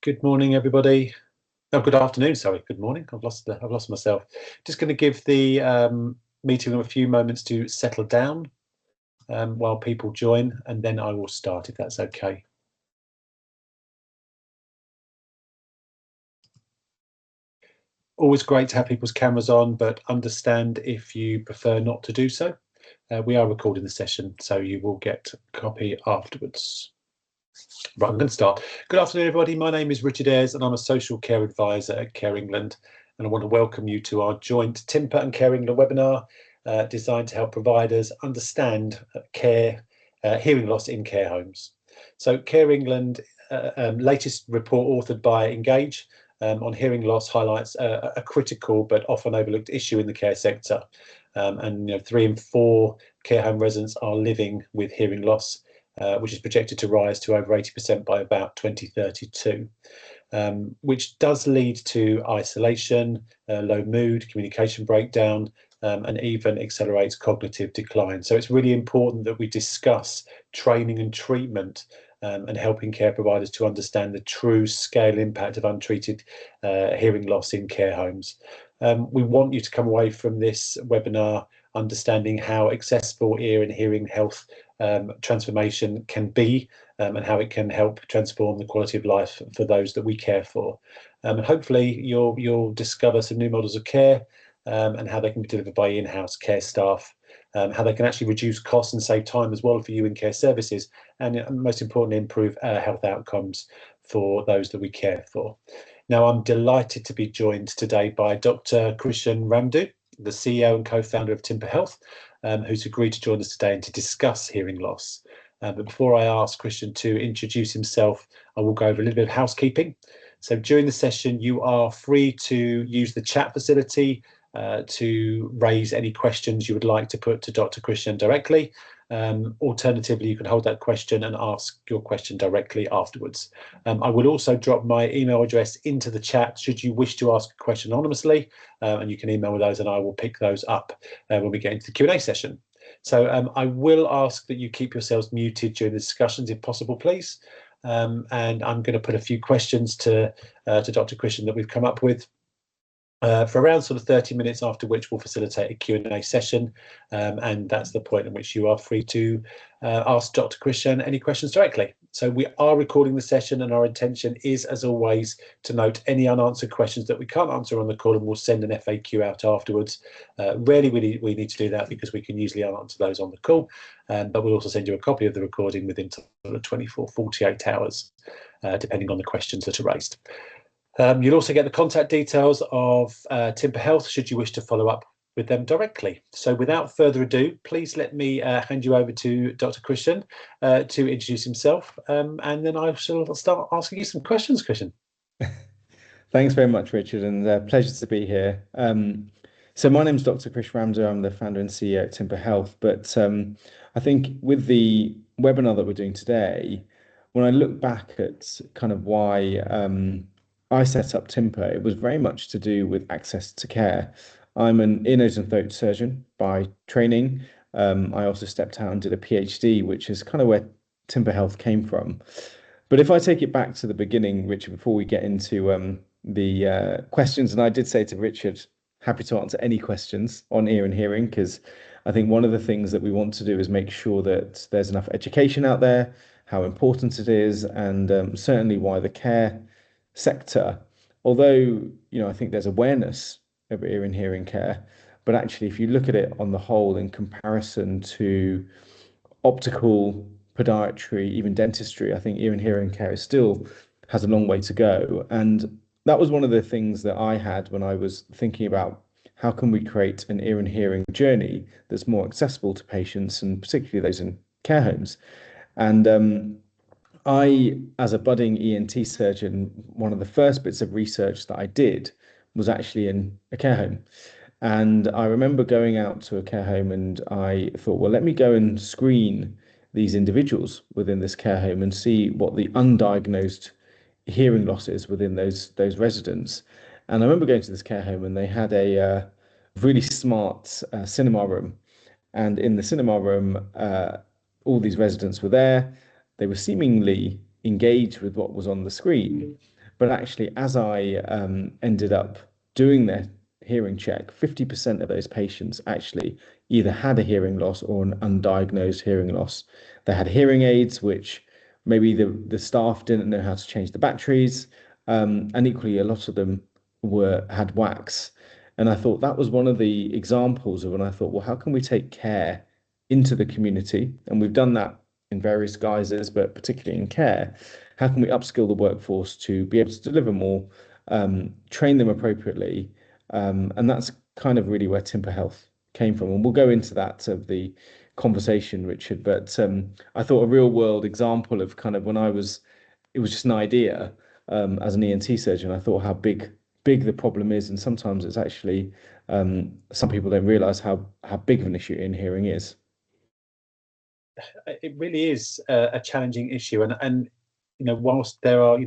Good morning, everybody. Oh, good afternoon. Sorry, good morning. I've lost myself. Just going to give the meeting room a few moments to settle down while people join, and then I will start if that's okay. Always great to have people's cameras on, but understand if you prefer not to do so. We are recording the session, so you will get a copy afterwards. Right, I'm going to start. Good afternoon, everybody. My name is Richard Ayres, and I'm a social care advisor at Care England. And I want to welcome you to our joint Tympa and Care England webinar designed to help providers understand hearing loss in care homes. So Care England latest report authored by Engage on hearing loss highlights a critical but often overlooked issue in the care sector. And 3 in 4 care home residents are living with hearing loss, which is projected to rise to over 80% by about 2032, which does lead to isolation, low mood, communication breakdown, and even accelerates cognitive decline. So it's really important that we discuss training and treatment and helping care providers to understand the true scale impact of untreated hearing loss in care homes. We want you to come away from this webinar understanding how accessible ear and hearing health transformation can be, and how it can help transform the quality of life for those that we care for. And hopefully you'll discover some new models of care and how they can be delivered by in-house care staff, how they can actually reduce costs and save time as well for you in care services, and most importantly, improve health outcomes for those that we care for. Now, I'm delighted to be joined today by Dr. Krishan Ramdu, the CEO and co-founder of Tympa Health, who's agreed to join us today and to discuss hearing loss. But before I ask Krishan to introduce himself, I will go over a little bit of housekeeping. So during the session, you are free to use the chat facility to raise any questions you would like to put to Dr. Krishan directly. Alternatively, you can hold that question and ask your question directly afterwards. I will also drop my email address into the chat should you wish to ask a question anonymously, and you can email with those and I will pick those up when we get into the Q&A session. So I will ask that you keep yourselves muted during the discussions if possible, please. And I'm going to put a few questions to Dr. Krishan that we've come up with for around sort of 30 minutes, after which we'll facilitate a Q&A session, and that's the point at which you are free to ask Dr. Krishan any questions directly. So we are recording the session, and our intention is, as always, to note any unanswered questions that we can't answer on the call, and we'll send an FAQ out afterwards. Rarely we need to do that because we can usually answer those on the call, but we'll also send you a copy of the recording within sort of 24, 48 hours, depending on the questions that are raised. You'll also get the contact details of Tympa Health should you wish to follow up with them directly. So without further ado, please let me hand you over to Dr. Krishan to introduce himself, and then I shall start asking you some questions, Krishan. Thanks very much, Richard, and pleasure to be here. So my name is Dr. Krish Ramdo. I'm the founder and CEO at Tympa Health. But I think with the webinar that we're doing today, when I look back at kind of why I set up Tympa, it was very much to do with access to care. I'm an ear, nose and throat surgeon by training. I also stepped out and did a PhD, which is kind of where Tympa Health came from. But if I take it back to the beginning, Richard, before we get into the questions, and I did say to Richard, happy to answer any questions on ear and hearing, because I think one of the things that we want to do is make sure that there's enough education out there, how important it is, and certainly why the care sector, although I think there's awareness of ear and hearing care, but actually if you look at it on the whole in comparison to optical, podiatry, even dentistry, I think ear and hearing care still has a long way to go. And that was one of the things that I had when I was thinking about how can we create an ear and hearing journey that's more accessible to patients, and particularly those in care homes. And I, as a budding ENT surgeon, one of the first bits of research that I did was actually in a care home. And I remember going out to a care home and I thought, well, let me go and screen these individuals within this care home and see what the undiagnosed hearing loss is within those residents. And I remember going to this care home and they had a really smart cinema room. And in the cinema room, all these residents were there. They were seemingly engaged with what was on the screen, But actually, as I ended up doing their hearing check, 50% of those patients actually either had a hearing loss or an undiagnosed hearing loss. They had hearing aids, which maybe the staff didn't know how to change the batteries, and equally a lot of them were had wax. And I thought that was one of the examples of when I thought, well, how can we take care into the community? And we've done that in various guises, but particularly in care. How can we upskill the workforce to be able to deliver more, train them appropriately? And that's kind of really where Tympa Health came from. And we'll go into that of the conversation, Richard. But I thought a real world example of kind of when it was just an idea as an ENT surgeon. I thought how big the problem is, and sometimes it's actually some people don't realize how big of an issue in hearing is. It really is a challenging issue, and whilst there are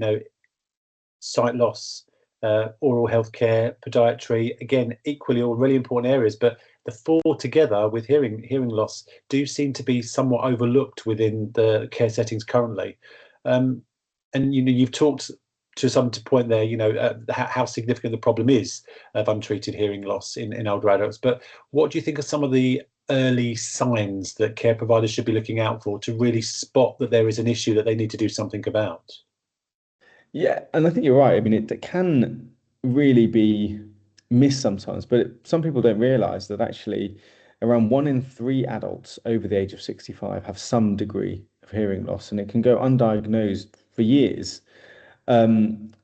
sight loss, oral healthcare, podiatry, again, equally all really important areas, but the four together with hearing loss do seem to be somewhat overlooked within the care settings currently. Um, and you've talked to some point there, how significant the problem is of untreated hearing loss in older adults. But what do you think are some of the early signs that care providers should be looking out for to really spot that there is an issue that they need to do something about? Yeah, and I think you're right. I mean, it can really be missed sometimes, but some people don't realize that actually around 1 in 3 adults over the age of 65 have some degree of hearing loss, and it can go undiagnosed for years. And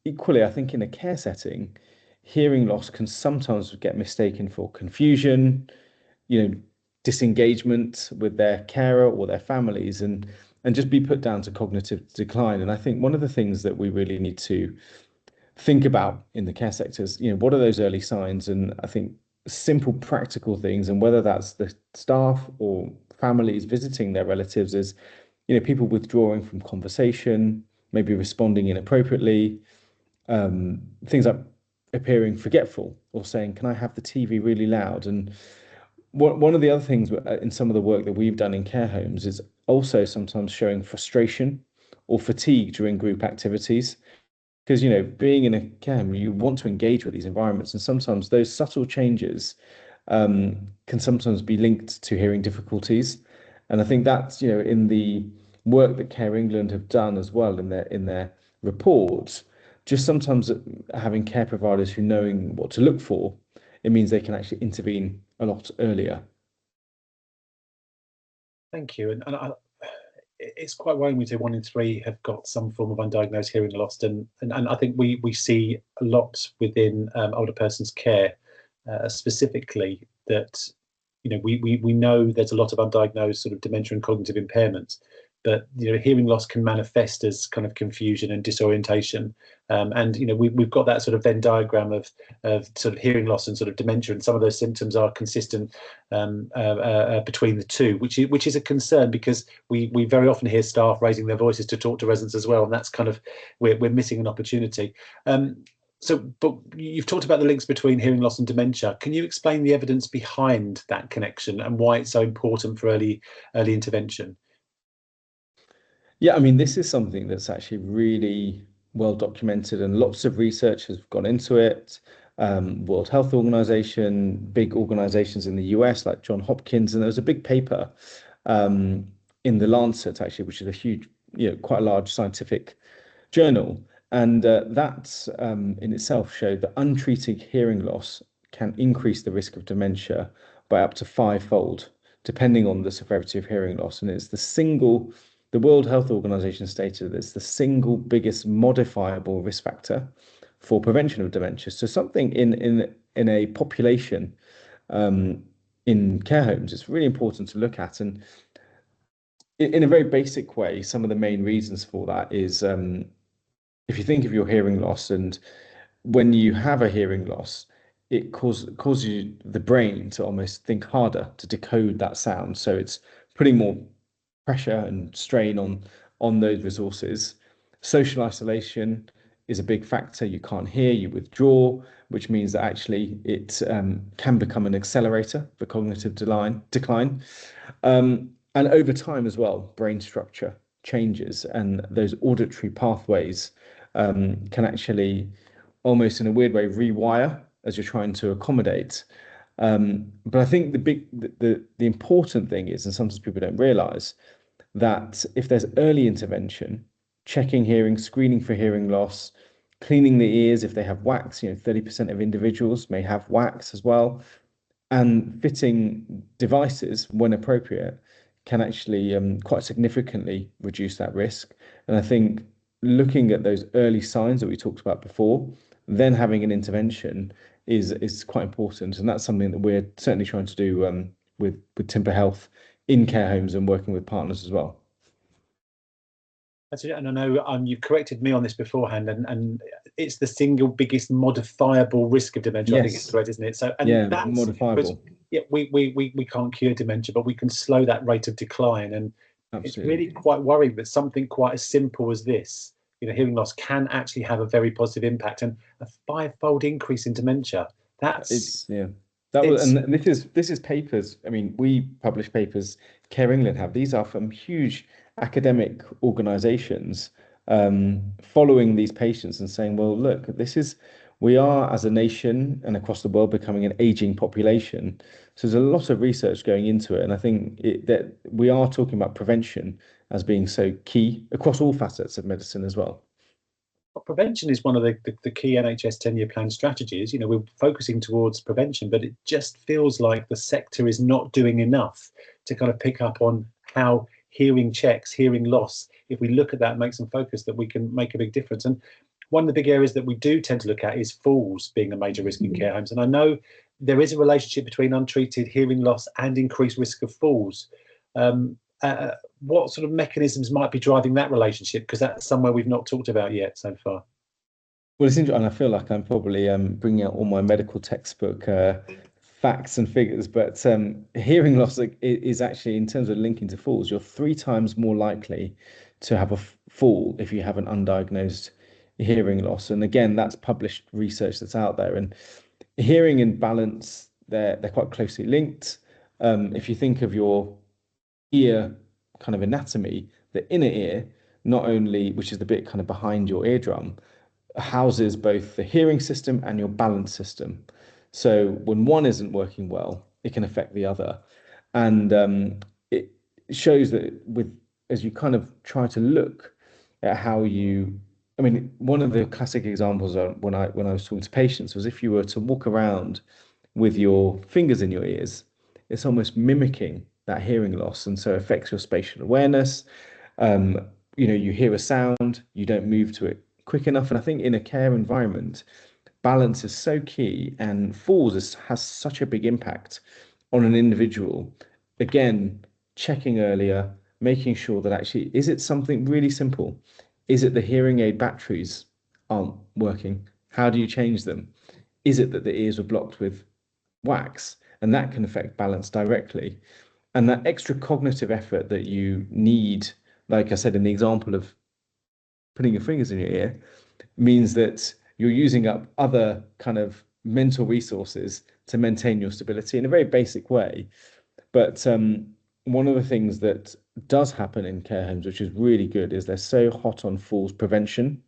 equally, I think in a care setting, hearing loss can sometimes get mistaken for confusion, you know, disengagement with their carer or their families, and just be put down to cognitive decline. And I think one of the things that we really need to think about in the care sectors, what are those early signs? And I think simple practical things, and whether that's the staff or families visiting their relatives, is people withdrawing from conversation, maybe responding inappropriately, things like appearing forgetful or saying, "Can I have the TV really loud?" And one of the other things in some of the work that we've done in care homes is also sometimes showing frustration or fatigue during group activities. Because, being in a care home, you want to engage with these environments, and sometimes those subtle changes can sometimes be linked to hearing difficulties. And I think that's, in the work that Care England have done as well in their reports, just sometimes having care providers who knowing what to look for, it means they can actually intervene a lot earlier. Thank you. And it's quite worrying. We say 1 in 3 have got some form of undiagnosed hearing loss, and I think we see a lot within older persons care, specifically that we know there's a lot of undiagnosed sort of dementia and cognitive impairment, but hearing loss can manifest as kind of confusion and disorientation, and we've got that sort of Venn diagram of sort of hearing loss and sort of dementia, and some of those symptoms are consistent between the two, which is a concern, because we very often hear staff raising their voices to talk to residents as well, and that's kind of we're missing an opportunity. But you've talked about the links between hearing loss and dementia. Can you explain the evidence behind that connection and why it's so important for early intervention? Yeah, I mean, this is something that's actually really well documented, and lots of research has gone into it. World Health Organization, big organizations in the US like John Hopkins, and there was a big paper in the Lancet actually, which is a huge, quite a large scientific journal, and that in itself showed that untreated hearing loss can increase the risk of dementia by up to fivefold, depending on the severity of hearing loss. And the World Health Organization stated that it's the single biggest modifiable risk factor for prevention of dementia. So something in a population in care homes, it's really important to look at. And in a very basic way, some of the main reasons for that is if you think of your hearing loss, and when you have a hearing loss, it causes the brain to almost think harder to decode that sound. So it's putting more pressure and strain on those resources. Social isolation is a big factor. You can't hear, you withdraw, which means that actually it can become an accelerator for cognitive decline. And over time as well, brain structure changes, and those auditory pathways can actually almost in a weird way rewire as you're trying to accommodate. But I think the important thing is, and sometimes people don't realize, that if there's early intervention, checking hearing, screening for hearing loss, cleaning the ears if they have wax, 30% of individuals may have wax as well, and fitting devices when appropriate can actually quite significantly reduce that risk. And I think looking at those early signs that we talked about before, then having an intervention is quite important, and that's something that we're certainly trying to do with Tympa Health in care homes and working with partners as well. That's it. And I know you corrected me on this beforehand, and it's the single biggest modifiable risk of dementia. I think it's Yes, correct, isn't it? So, and yeah, that's because modifiable. yeah, we can't cure dementia, but we can slow that rate of decline. And it's Absolutely. really quite worrying that something quite as simple as this, hearing loss, can actually have a very positive impact and a five-fold increase in dementia. That's Yeah. That was, it's and this is papers. I mean, we publish papers. Care England have. These are from huge academic organisations following these patients and saying, well, look, we are as a nation and across the world becoming an aging population. So there's a lot of research going into it, and I think that we are talking about prevention as being so key across all facets of medicine as well. prevention is one of the key NHS 10-year plan strategies. We're focusing towards prevention, but it just feels like the sector is not doing enough to kind of pick up on how hearing checks, hearing loss, if we look at that and make some focus, that we can make a big difference. And one of the big areas that we do tend to look at is falls being a major risk in care homes. And I know there is a relationship between untreated hearing loss and increased risk of falls. What sort of mechanisms might be driving that relationship? Because that's somewhere we've not talked about yet so far. Well, it's interesting, and I feel like I'm probably bringing out all my medical textbook facts and figures, but hearing loss is actually, in terms of linking to falls, you're 3 times more likely to have a fall if you have an undiagnosed hearing loss. And again, that's published research that's out there. And hearing and balance, they're quite closely linked. If you think of your ear kind of anatomy, the inner ear, not only, which is the bit kind of behind your eardrum, houses both the hearing system and your balance system. So when one isn't working well, it can affect the other. And it shows that as you kind of try to look at how I mean, one of the classic examples when I was talking to patients was if you were to walk around with your fingers in your ears, it's almost mimicking that hearing loss, and so it affects your spatial awareness. You hear a sound, you don't move to it quick enough. And I think in a care environment, balance is so key, and has such a big impact on an individual. Again, checking earlier, making sure that actually, is it something really simple? Is it the hearing aid batteries aren't working? How do you change them? Is it that the ears were blocked with wax? And that can affect balance directly. And that extra cognitive effort that you need, like I said in the example of putting your fingers in your ear, means that you're using up other kind of mental resources to maintain your stability in a very basic way. But one of the things that does happen in care homes, which is really good, is they're so hot on falls prevention.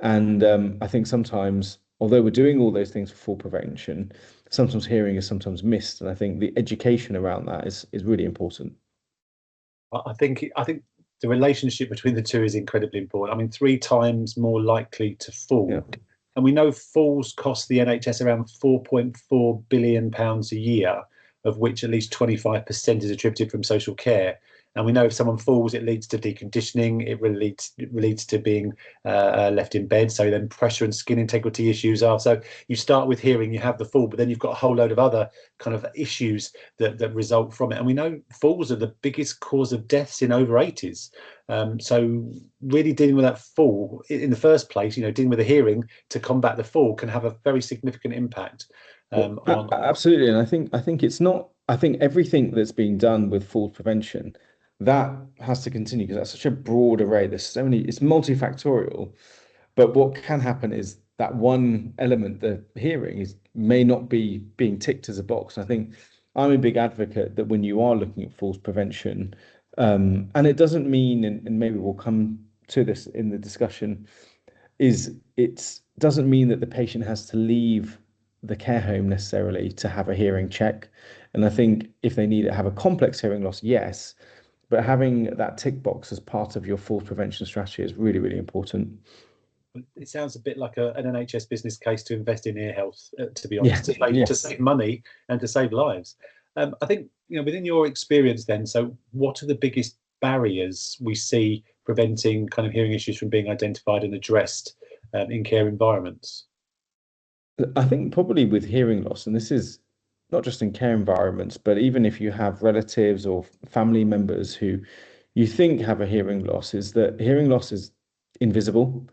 And I think sometimes, although we're doing all those things for fall prevention, sometimes hearing is sometimes missed. And I think the education around that is really important. I think the relationship between the two is incredibly important. I mean, 3 times more likely to Yeah. fall. And we know falls cost the NHS around £4.4 billion a year, of which at least 25% is attributed from social care. And we know if someone falls, it leads to deconditioning. It leads to being left in bed. So then pressure and skin integrity issues are. So you start with hearing, you have the fall, but then you've got a whole load of other kind of issues that result from it. And we know falls are the biggest cause of deaths in over 80s. So really dealing with that fall in the first place, dealing with the hearing to combat the fall can have a very significant impact Well, on. absolutely, and I think it's not. I think everything that's being done with fall prevention that has to continue because that's such a broad array. There's so many. It's multifactorial, but what can happen is that one element, the hearing, may not be being ticked as a box. I think I'm a big advocate that when you are looking at falls prevention, and it doesn't mean, and maybe we'll come to this in the discussion, is it doesn't mean that the patient has to leave the care home necessarily to have a hearing check. And I think if they need to have a complex hearing loss, yes, but having that tick box as part of your fall prevention strategy is really, really important. It sounds a bit like an NHS business case to invest in ear health, to be Yeah, honest, to yes. save money and to save lives. I think, within your experience then, so what are the biggest barriers we see preventing kind of hearing issues from being identified and addressed in care environments? I think probably with hearing loss, and this is not just in care environments, but even if you have relatives or family members who you think have a hearing loss, is that hearing loss is invisible.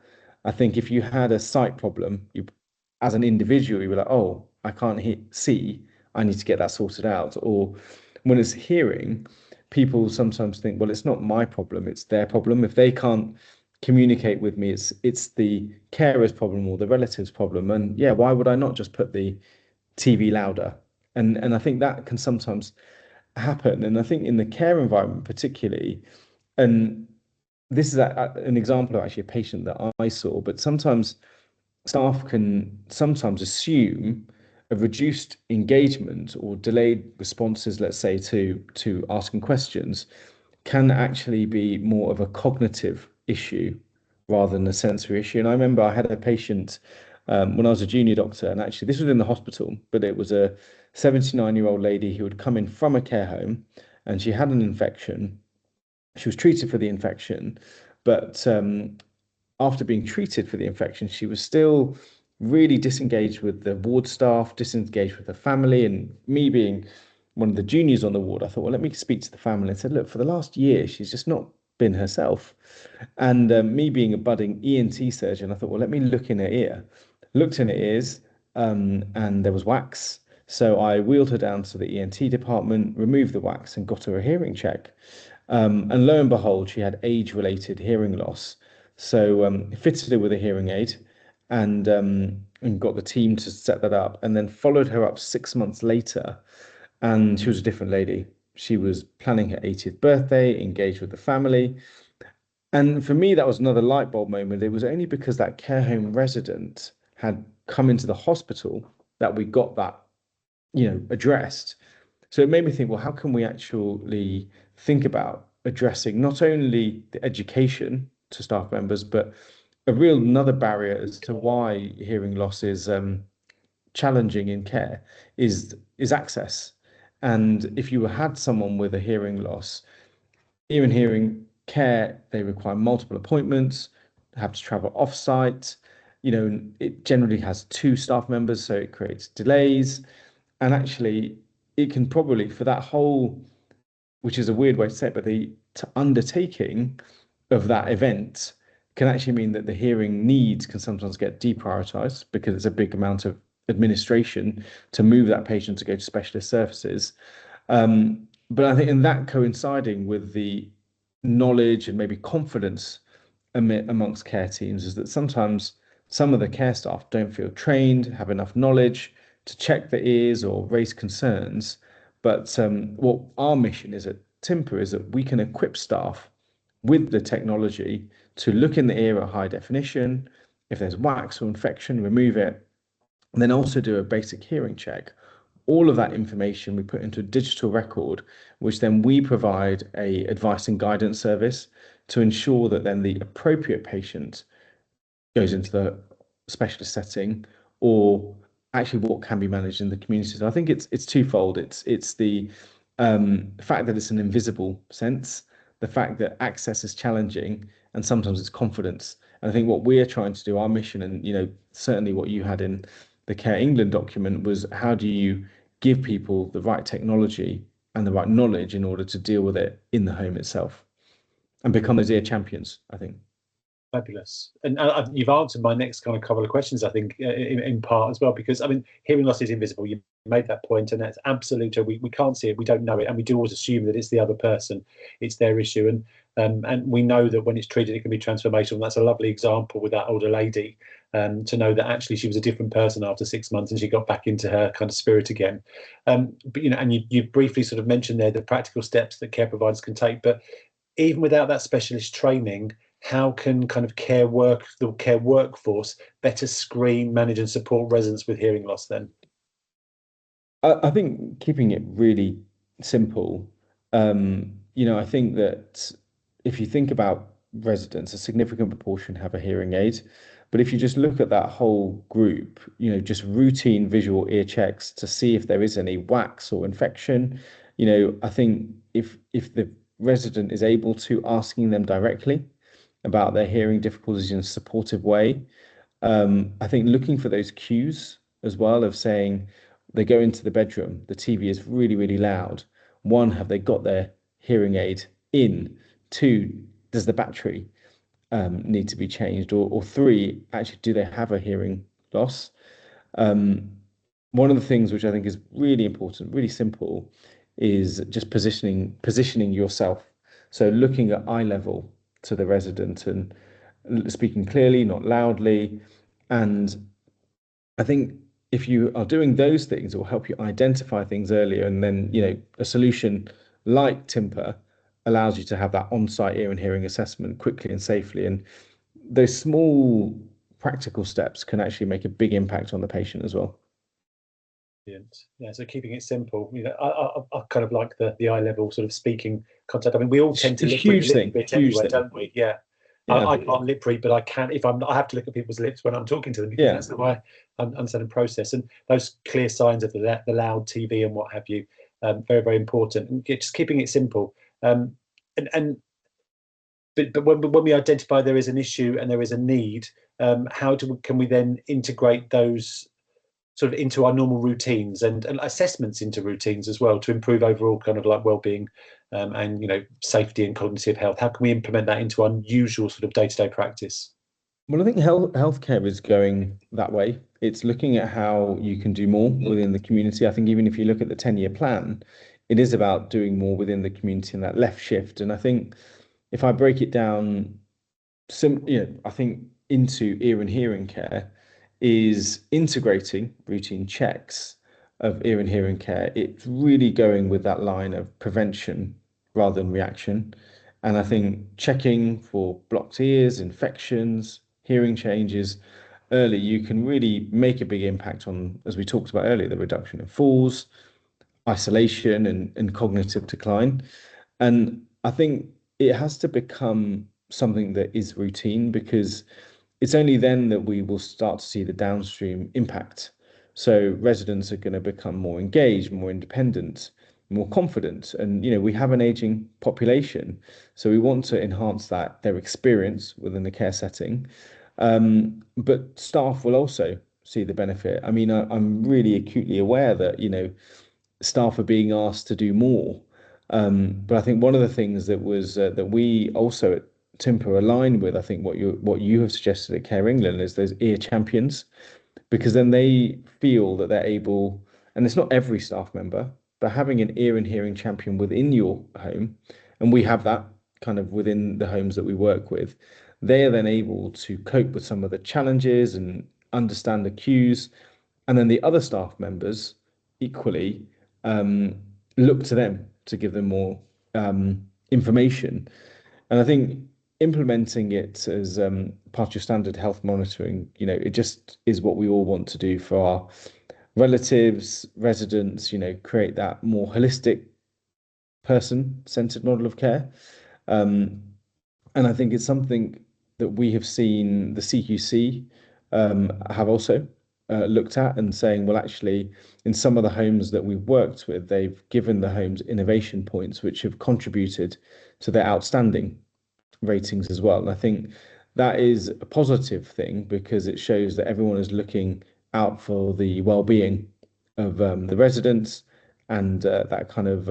I think if you had a sight problem, you, as an individual, you were like, oh, I can't see, I need to get that sorted out. Or when it's hearing, people sometimes think, well, it's not my problem, it's their problem. If they can't communicate with me, it's the carer's problem or the relative's problem. And yeah, why would I not just put the TV louder? And I think that can sometimes happen. And I think in the care environment particularly, and this is an example of actually a patient that I saw, but sometimes staff can sometimes assume a reduced engagement or delayed responses, let's say, to asking questions, can actually be more of a cognitive issue rather than a sensory issue. And I remember I had a patient when I was a junior doctor, and actually this was in the hospital, but it was a 79-year-old lady who had come in from a care home, and she had an infection. She was treated for the infection, but after being treated for the infection, she was still really disengaged with the ward staff, disengaged with the family. And me being one of the juniors on the ward, I thought, well, let me speak to the family and said, look, for the last year, she's just not been herself. And me being a budding ENT surgeon, I thought, well, let me look in her ear. Looked in her ears, and there was wax. So I wheeled her down to the ENT department, removed the wax, and got her a hearing check. And lo and behold, she had age-related hearing loss. So fitted her with a hearing aid, and got the team to set that up, and then followed her up 6 months later, and she was a different lady. She was planning her 80th birthday, engaged with the family, and for me, that was another light bulb moment. It was only because that care home resident had come into the hospital that we got that, addressed. So it made me think, well, how can we actually think about addressing not only the education to staff members, but a real another barrier as to why hearing loss is challenging in care is access. And if you had someone with a hearing loss, even hearing care, they require multiple appointments, have to travel off-site. It generally has two staff members, so it creates delays. And actually, it can probably, for that whole, which is a weird way to say it, but the undertaking of that event can actually mean that the hearing needs can sometimes get deprioritized because it's a big amount of administration to move that patient to go to specialist services. But I think in that coinciding with the knowledge and maybe confidence amongst care teams is that sometimes some of the care staff don't feel trained, have enough knowledge to check the ears or raise concerns. But what our mission is at Tympa is that we can equip staff with the technology to look in the ear at high definition. If there's wax or infection, remove it, and then also do a basic hearing check. All of that information we put into a digital record, which then we provide a advice and guidance service to ensure that then the appropriate patient goes into the specialist setting or actually what can be managed in the community. So I think it's twofold. It's the fact that it's an invisible sense, the fact that access is challenging, and sometimes it's confidence. And I think what we're trying to do, our mission, and certainly what you had in the Care England document was how do you give people the right technology and the right knowledge in order to deal with it in the home itself and become those ear champions, I think. Fabulous. And you've answered my next kind of couple of questions, I think, in part as well, because I mean, hearing loss is invisible. You made that point, and that's absolute. We can't see it, we don't know it, and we do always assume that it's the other person, it's their issue. And we know that when it's treated, it can be transformational. That's a lovely example with that older lady, to know that actually she was a different person after 6 months and she got back into her kind of spirit again. But and you briefly sort of mentioned there the practical steps that care providers can take, but even without that specialist training, how can kind of the care workforce better screen, manage, and support residents with hearing loss then? I think keeping it really simple, I think that if you think about residents, a significant proportion have a hearing aid. But if you just look at that whole group, just routine visual ear checks to see if there is any wax or infection, I think if the resident is able to asking them directly about their hearing difficulties in a supportive way, I think looking for those cues as well of saying they go into the bedroom, the TV is really, really loud. One, have they got their hearing aid in? Two, does the battery need to be changed? Or three, actually, do they have a hearing loss? Um, One of the things which I think is really important, really simple, is just positioning yourself. So looking at eye level to the resident and speaking clearly, not loudly. And I think if you are doing those things, it will help you identify things earlier. And then, a solution like Tympa allows you to have that on-site ear and hearing assessment quickly and safely. And those small practical steps can actually make a big impact on the patient as well. Brilliant. Yeah, so keeping it simple. I kind of like the eye level sort of speaking contact. I mean, we all tend to lip read a Huge little thing, bit huge anyway, thing. don't we? Yeah. Yeah, I can't lip read, but I can if I have to look at people's lips when I'm talking to them because yeah. that's the way I understand and process. And those clear signs of the loud TV and what have you, very, very important. And just keeping it simple. And but when we identify there is an issue and there is a need, can we then integrate those sort of into our normal routines and assessments into routines as well to improve overall kind of like well-being, and safety and cognitive health? How can we implement that into our usual sort of day-to-day practice? Well, I think healthcare is going that way. It's looking at how you can do more within the community. I think even if you look at the 10-year plan, it is about doing more within the community and that left shift. And I think if I break it down, I think into ear and hearing care is integrating routine checks of ear and hearing care. It's really going with that line of prevention rather than reaction. And I think checking for blocked ears, infections, hearing changes early, you can really make a big impact on, as we talked about earlier, the reduction of falls, isolation, and cognitive decline. And I think it has to become something that is routine because it's only then that we will start to see the downstream impact. So residents are going to become more engaged, more independent, more confident. And, we have an aging population. So we want to enhance their experience within the care setting. But staff will also see the benefit. I mean, I'm really acutely aware that, staff are being asked to do more. But I think one of the things that was that we also at Tympa align with, I think what you have suggested at Care England is those ear champions, because then they feel that they're able, and it's not every staff member, but having an ear and hearing champion within your home, and we have that kind of within the homes that we work with, they are then able to cope with some of the challenges and understand the cues, and then the other staff members equally um, look to them to give them more information. And I think implementing it as part of your standard health monitoring, it just is what we all want to do for our relatives, residents, create that more holistic person-centered model of care. Um, and I think it's something that we have seen the CQC have also looked at and saying, well, actually, in some of the homes that we've worked with, they've given the homes innovation points, which have contributed to their outstanding ratings as well. And I think that is a positive thing because it shows that everyone is looking out for the well-being of the residents and that kind of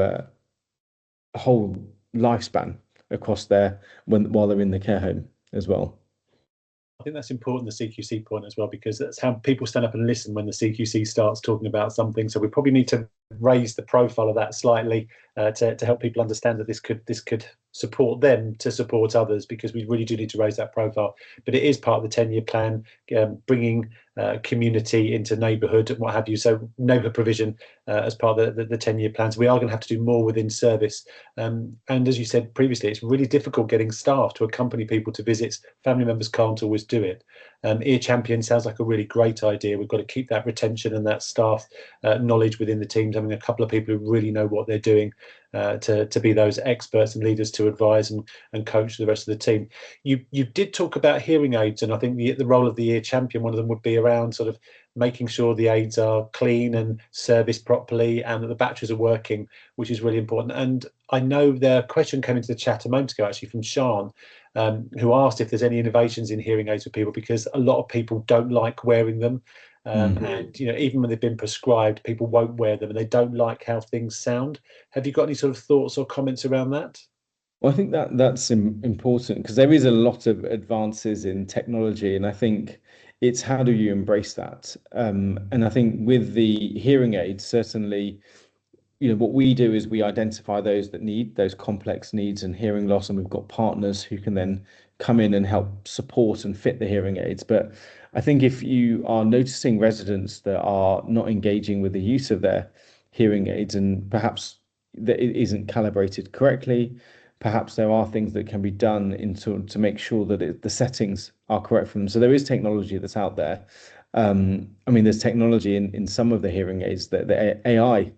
whole lifespan across there while they're in the care home as well. I think that's important, the CQC point as well, because that's how people stand up and listen when the CQC starts talking about something. So we probably need to raise the profile of that slightly to help people understand that this could support them to support others, because we really do need to raise that profile. But it is part of the 10-year plan, bringing community into neighbourhood and what have you. So neighbourhood provision as part of the 10-year plans. We are going to have to do more within service. And as you said previously, it's really difficult getting staff to accompany people to visits. Family members can't always do it. Ear Champion sounds like a really great idea. We've got to keep that retention and that staff knowledge within the teams, having a couple of people who really know what they're doing to be those experts and leaders to advise and coach the rest of the team. You did talk about hearing aids, and I think the role of the Ear Champion, one of them would be around sort of making sure the aids are clean and serviced properly and that the batteries are working, which is really important. And I know the question came into the chat a moment ago actually from Sean, who asked if there's any innovations in hearing aids for people, because a lot of people don't like wearing them. And even when they've been prescribed, people won't wear them and they don't like how things sound. Have you got any sort of thoughts or comments around that? Well, I think that's important because there is a lot of advances in technology, and I think it's how do you embrace that? And I think with the hearing aids, certainly, what we do is we identify those that need those complex needs and hearing loss, and we've got partners who can then come in and help support and fit the hearing aids. But I think if you are noticing residents that are not engaging with the use of their hearing aids and perhaps that it isn't calibrated correctly, perhaps there are things that can be done to make sure that the settings are correct for them. So there is technology that's out there. I mean, there's technology in some of the hearing aids that the AI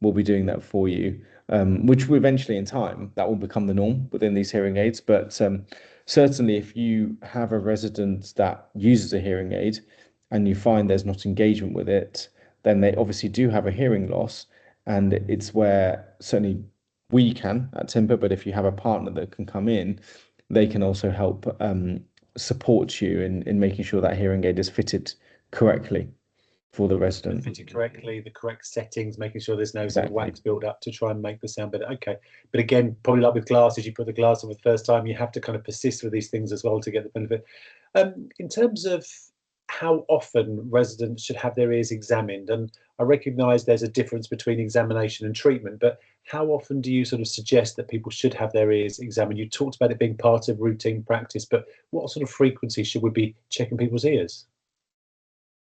will be doing that for you, which will eventually in time that will become the norm within these hearing aids. But certainly if you have a resident that uses a hearing aid and you find there's not engagement with it, then they obviously do have a hearing loss. And it's where certainly we can at Tympa, but if you have a partner that can come in, they can also help support you in making sure that hearing aid is fitted correctly for the resident. Fitted correctly, the correct settings, making sure there's no sort of wax build up to try and make the sound better. Okay, but again, probably like with glasses, you put the glass on for the first time, you have to kind of persist with these things as well to get the benefit. In terms of how often residents should have their ears examined, and I recognise there's a difference between examination and treatment, but how often do you sort of suggest that people should have their ears examined? You talked about it being part of routine practice, but what sort of frequency should we be checking people's ears?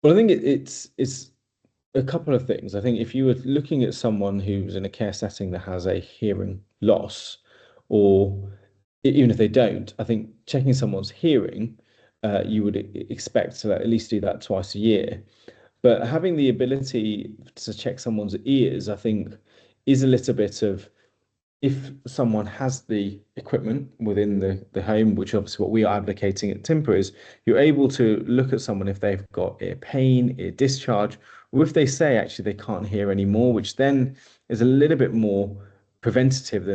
Well, I think it's a couple of things. I think if you were looking at someone who's in a care setting that has a hearing loss, or even if they don't, I think checking someone's hearing, you would expect to at least do that twice a year. But having the ability to check someone's ears, I think, is a little bit of if someone has the equipment within the home, which obviously what we are advocating at Tympa is you're able to look at someone if they've got ear pain, ear discharge, or if they say actually they can't hear anymore, which then is a little bit more preventative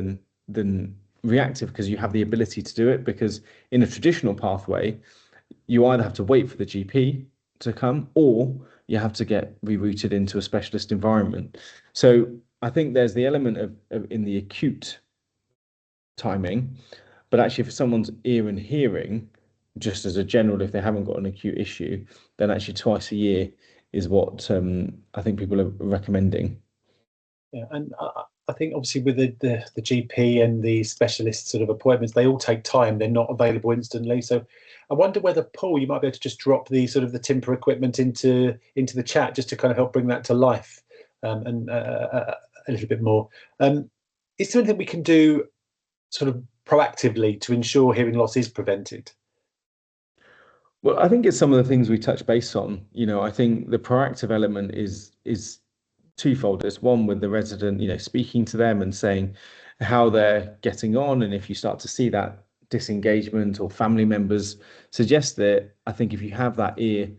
than reactive because you have the ability to do it. Because in a traditional pathway, you either have to wait for the GP to come or you have to get rerouted into a specialist environment. So I think there's the element of in the acute timing, but actually for someone's ear and hearing, just as a general, if they haven't got an acute issue, then actually twice a year is what I think people are recommending. Yeah, and I think obviously with the GP and the specialist sort of appointments, they all take time. They're not available instantly. So I wonder whether, Paul, you might be able to just drop the sort of the Tympa equipment into the chat just to kind of help bring that to life and a little bit more. Is there anything we can do sort of proactively to ensure hearing loss is prevented? Well, I think it's some of the things we touch base on. I think the proactive element is twofold. There's one with the resident, speaking to them and saying how they're getting on. And if you start to see that disengagement or family members suggest that, I think if you have that ear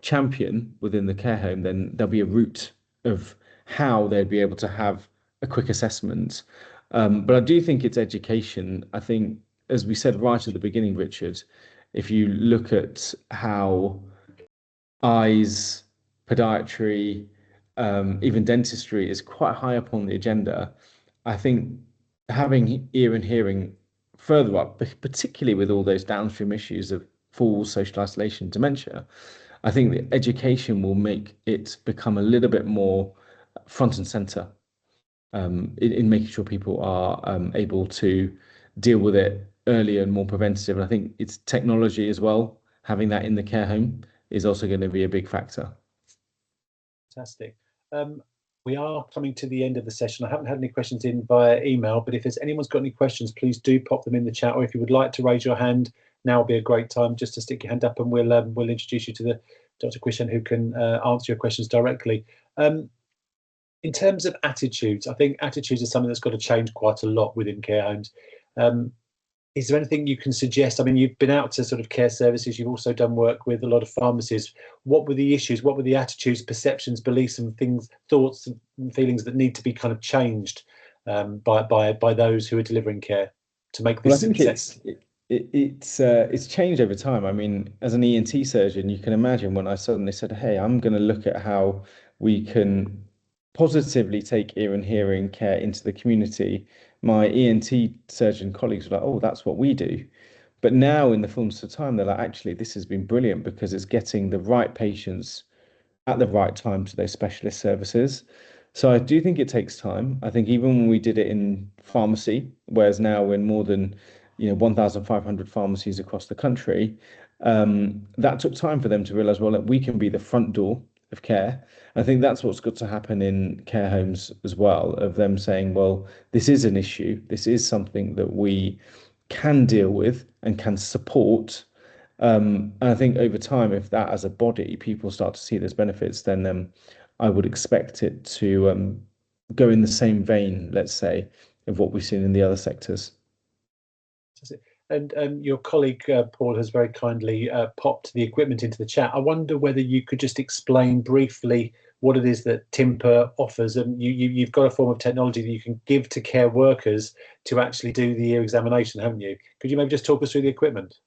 champion within the care home, then there'll be a route of how they'd be able to have a quick assessment. But I do think it's education. I think, as we said right at the beginning, Richard, if you look at how eyes, podiatry, even dentistry is quite high up on the agenda. I think having ear and hearing further up, particularly with all those downstream issues of falls, social isolation, dementia, I think the education will make it become a little bit more front and center in making sure people are able to deal with it earlier and more preventative. And I think it's technology as well, having that in the care home is also going to be a big factor. Fantastic. Um, we are coming to the end of the session. I haven't had any questions in via email, but if there's anyone's got any questions, please do pop them in the chat, or if you would like to raise your hand, now will be a great time just to stick your hand up, and we'll introduce you to the Dr. Christian, who can answer your questions directly. In terms of attitudes, I think attitudes are something that's got to change quite a lot within care homes. Is there anything you can suggest? I mean, you've been out to sort of care services, you've also done work with a lot of pharmacies. What were the issues? What were the attitudes, perceptions, beliefs, and things, thoughts, and feelings that need to be kind of changed by those who are delivering care to make Well, I this think success? it's changed over time. I mean, as an ENT surgeon, you can imagine when I suddenly said, "Hey, I'm going to look at how we can positively take ear and hearing care into the community." My ENT surgeon colleagues were like, "Oh, that's what we do." But now, in the fullness of time, they're like, "Actually, this has been brilliant because it's getting the right patients at the right time to those specialist services." So I do think it takes time. I think even when we did it in pharmacy, whereas now we're in more than 1,500 pharmacies across the country, that took time for them to realize, well, that we can be the front door of care. I think that's what's got to happen in care homes as well, of them saying, well, this is an issue. This is something that we can deal with and can support. And I think over time, if that as a body, people start to see those benefits, then I would expect it to go in the same vein, let's say, of what we've seen in the other sectors. And your colleague Paul has very kindly popped the equipment into the chat. I wonder whether you could just explain briefly what it is that Tympa offers. And you've got a form of technology that you can give to care workers to actually do the ear examination, haven't you? Could you maybe just talk us through the equipment?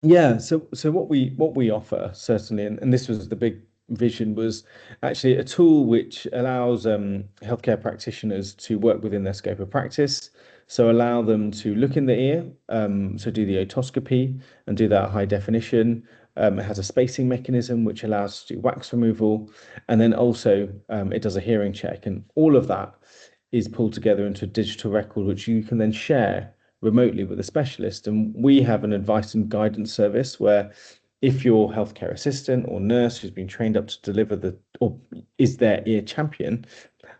Yeah, so what we offer certainly, and this was the big vision, was actually a tool which allows healthcare practitioners to work within their scope of practice. So allow them to look in the ear, so do the otoscopy and do that at high definition. It has a spacing mechanism which allows to do wax removal, and then also it does a hearing check, and all of that is pulled together into a digital record which you can then share remotely with a specialist. And we have an advice and guidance service where if your healthcare assistant or nurse who's been trained up to deliver or is their ear champion,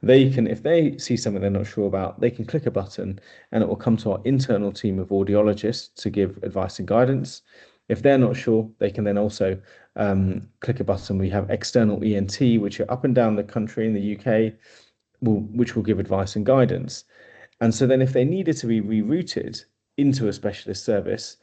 they can, if they see something they're not sure about, they can click a button and it will come to our internal team of audiologists to give advice and guidance. If they're not sure, they can then also click a button. We have external ENT, which are up and down the country in the UK, which will give advice and guidance. And so then if they needed to be rerouted into a specialist service,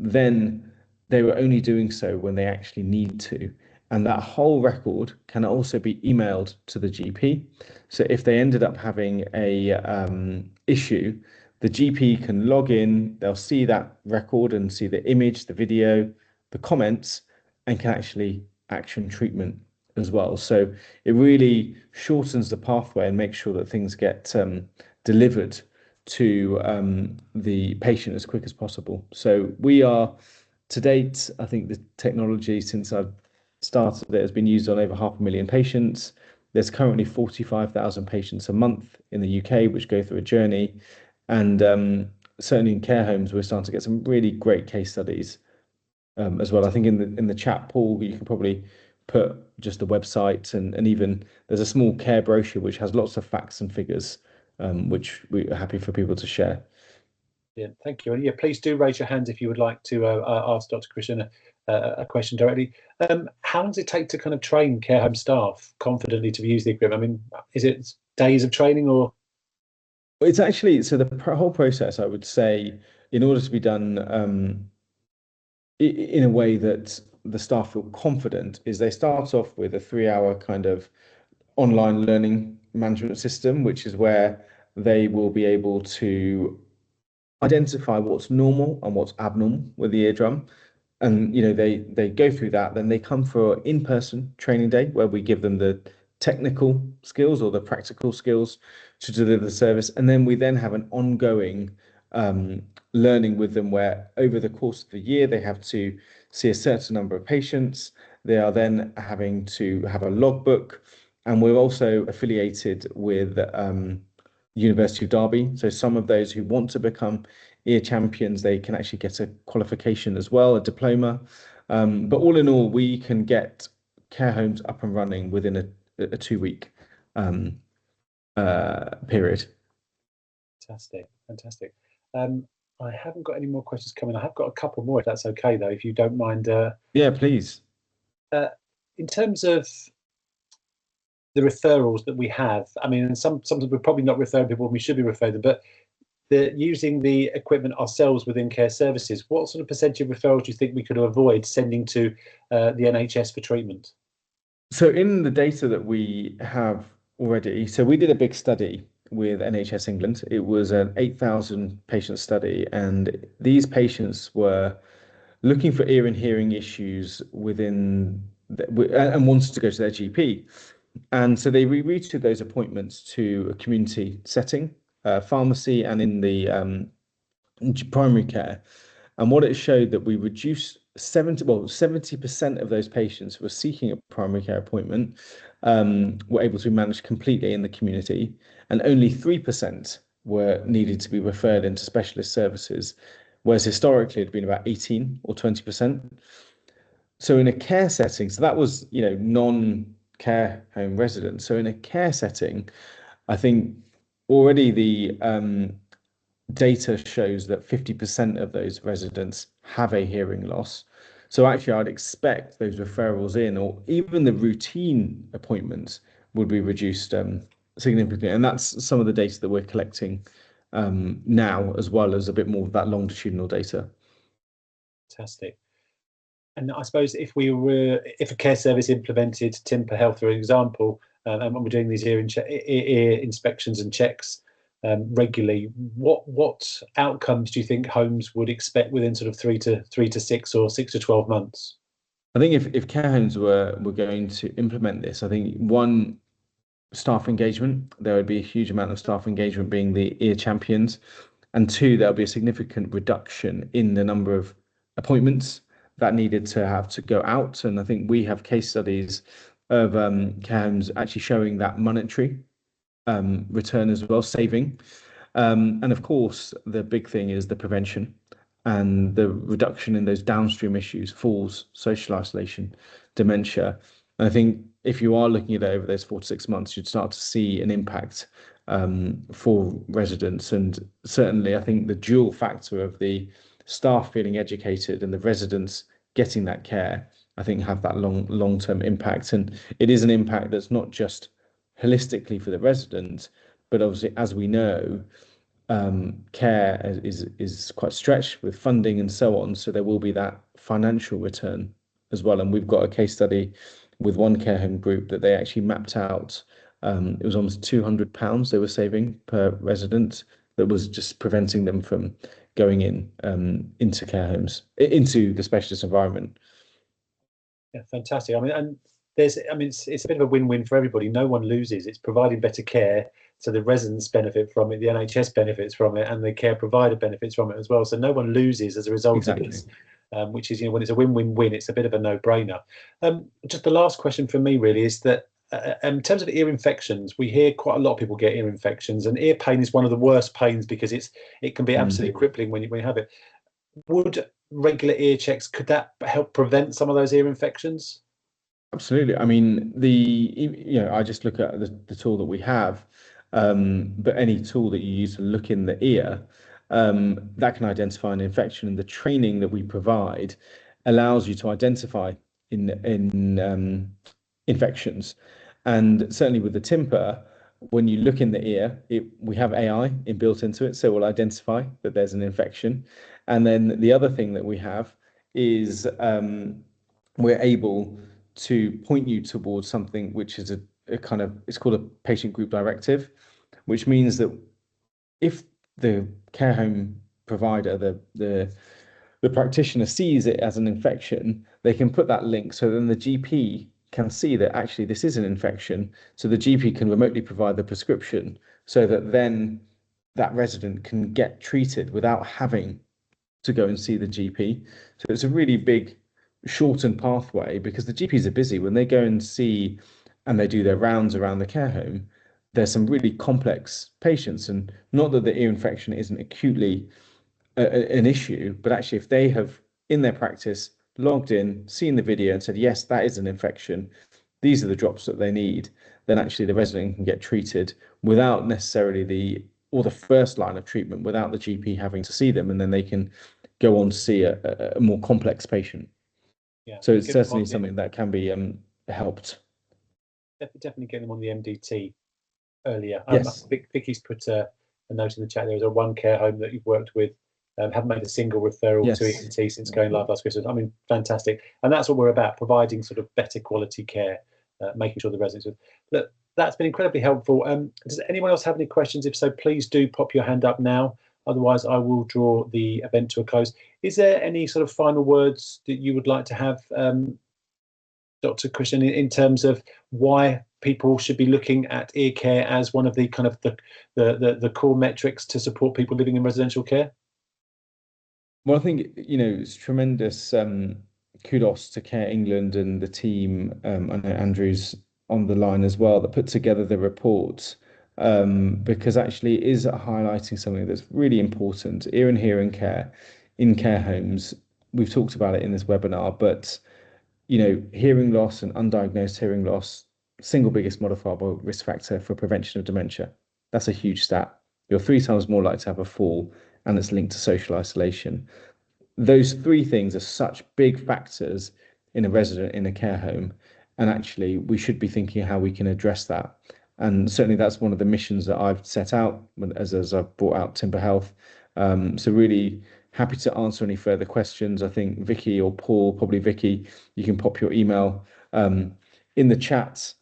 then they were only doing so when they actually need to. And that whole record can also be emailed to the GP. So if they ended up having a issue, the GP can log in, they'll see that record and see the image, the video, the comments, and can actually action treatment as well. So it really shortens the pathway and makes sure that things get delivered to the patient as quick as possible. So we are, to date, I think the technology since I've started it has been used on over 500,000 patients. There's currently 45,000 patients a month in the UK which go through a journey. And certainly in care homes, we're starting to get some really great case studies as well. I think in the chat, Paul, you can probably put just the website and even there's a small care brochure which has lots of facts and figures, which we are happy for people to share. Yeah, thank you. And yeah, please do raise your hands if you would like to ask Dr. Christian a question directly. How long does it take to kind of train care home staff confidently to use the equipment? I mean, is it days of training or? It's actually, so the whole process, I would say, in order to be done in a way that the staff feel confident, is they start off with a 3 hour kind of online learning management system, which is where they will be able to identify what's normal and what's abnormal with the eardrum. And they go through that, then they come for in-person training day where we give them the technical skills or the practical skills to deliver the service, and then we then have an ongoing learning with them where over the course of the year they have to see a certain number of patients. They are then having to have a logbook, and we're also affiliated with University of Derby. So some of those who want to become ear champions, they can actually get a qualification as well, a diploma. But all in all, we can get care homes up and running within a 2 week um, period. Fantastic, fantastic. Um, I haven't got any more questions coming. I have got a couple more, if that's okay, though, if you don't mind. Yeah, please. Uh, in terms of the referrals that we have, I mean, and sometimes we're probably not referring people when we should be referring them, but using the equipment ourselves within care services, what sort of percentage of referrals do you think we could avoid sending to the NHS for treatment? So in the data that we have already, so we did a big study with NHS England. It was an 8,000 patient study, and these patients were looking for ear and hearing issues and wanted to go to their GP. And so they rerouted those appointments to a community setting, pharmacy, and in the primary care. And what it showed that we reduced 70% of those patients who were seeking a primary care appointment were able to be managed completely in the community, and only 3% were needed to be referred into specialist services, whereas historically it'd been about 18 or 20%. So in a care setting, so that was, non-care home residents. So in a care setting, I think already the data shows that 50% of those residents have a hearing loss. So actually, I'd expect those referrals in, or even the routine appointments, would be reduced significantly. And that's some of the data that we're collecting now, as well as a bit more of that longitudinal data. Fantastic. And I suppose if a care service implemented Tympa Health, for example, and we're doing these ear inspections and checks regularly, what outcomes do you think homes would expect within sort of 3 to 6 or 6 to 12 months? I think if care homes were going to implement this, I think one, staff engagement, there would be a huge amount of staff engagement being the ear champions. And two, there'll be a significant reduction in the number of appointments that needed to have to go out. And I think we have case studies of care homes actually showing that monetary return as well, saving. And of course, the big thing is the prevention and the reduction in those downstream issues, falls, social isolation, dementia. And I think if you are looking at it over those 4 to 6 months, you'd start to see an impact for residents. And certainly, I think the dual factor of the staff feeling educated and the residents getting that care, I think have that long-term impact. And it is an impact that's not just holistically for the residents, but obviously, as we know, care is quite stretched with funding and so on. So there will be that financial return as well. And we've got a case study with one care home group that they actually mapped out. It was almost £200 they were saving per resident. That was just preventing them from going into care homes, into the specialist environment. Yeah, fantastic. I mean, and it's a bit of a win-win for everybody. No one loses. It's providing better care, so the residents benefit from it, the NHS benefits from it, and the care provider benefits from it as well. So no one loses as a result of Exactly. this, which is, when it's a win-win-win, it's a bit of a no-brainer. Just the last question for me really is that in terms of ear infections, we hear quite a lot of people get ear infections, and ear pain is one of the worst pains because it can be absolutely crippling when you have it. Would regular ear checks, could that help prevent some of those ear infections? Absolutely. I mean, I just look at the tool that we have, but any tool that you use to look in the ear, that can identify an infection, and the training that we provide allows you to identify in infections. And certainly with the Tympa, when you look in the ear, we have AI built into it, so it will identify that there's an infection. And then the other thing that we have is we're able to point you towards something which is a kind of, it's called a patient group directive, which means that if the care home provider, the practitioner sees it as an infection, they can put that link, so then the GP can see that actually this is an infection. So the GP can remotely provide the prescription, so that then that resident can get treated without having to go and see the GP. So it's a really big shortened pathway, because the GPs are busy when they go and see and they do their rounds around the care home. There's some really complex patients, and not that the ear infection isn't acutely an issue, but actually, if they have in their practice logged in, seen the video and said, yes, that is an infection. These are the drops that they need. Then actually the resident can get treated without necessarily the first line of treatment, without the GP having to see them, and then they can go on to see a more complex patient. Yeah, So and it's get them certainly on the, something that can be helped. definitely get them on the MDT earlier. Yes. Vicky's put a note in the chat. There is a one care home that you've worked with, haven't made a single referral to Yes. ENT since going live last Christmas. I mean, fantastic. And that's what we're about, providing sort of better quality care, making sure the residents. Look, that's been incredibly helpful. Does anyone else have any questions? If so, please do pop your hand up now. Otherwise, I will draw the event to a close. Is there any sort of final words that you would like to have, Dr. Christian, in terms of why people should be looking at ear care as one of the kind of the core metrics to support people living in residential care? Well, I think, it's tremendous kudos to Care England and the team. I know Andrew's on the line as well, that put together the report, because actually it is highlighting something that's really important. Ear and hearing care in care homes. We've talked about it in this webinar, but hearing loss and undiagnosed hearing loss, single biggest modifiable risk factor for prevention of dementia. That's a huge stat. You're 3 times more likely to have a fall, and it's linked to social isolation. Those three things are such big factors in a resident in a care home, and actually we should be thinking how we can address that. And certainly that's one of the missions that I've set out as I've brought out Tympa Health. So really happy to answer any further questions. I think Vicky or Paul, probably Vicky, you can pop your email in the chat,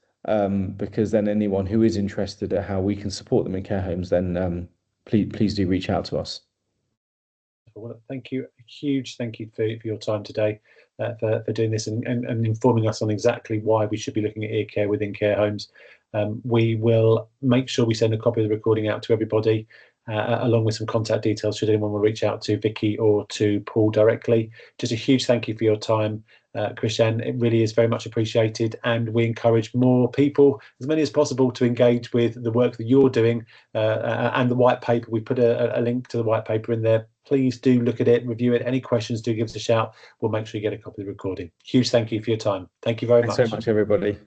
because then anyone who is interested at how we can support them in care homes, then please do reach out to us. Well, thank you. A huge thank you for your time today, for doing this and informing us on exactly why we should be looking at ear care within care homes. We will make sure we send a copy of the recording out to everybody, along with some contact details should anyone want to reach out to Vicky or to Paul directly. Just a huge thank you for your time, Christian. It really is very much appreciated, and we encourage more people, as many as possible, to engage with the work that you're doing, and the white paper. We put a link to the white paper in there. Please do look at it, review it. Any questions, do give us a shout. We'll make sure you get a copy of the recording. Huge thank you for your time. Thank you very Thanks much. so much, everybody.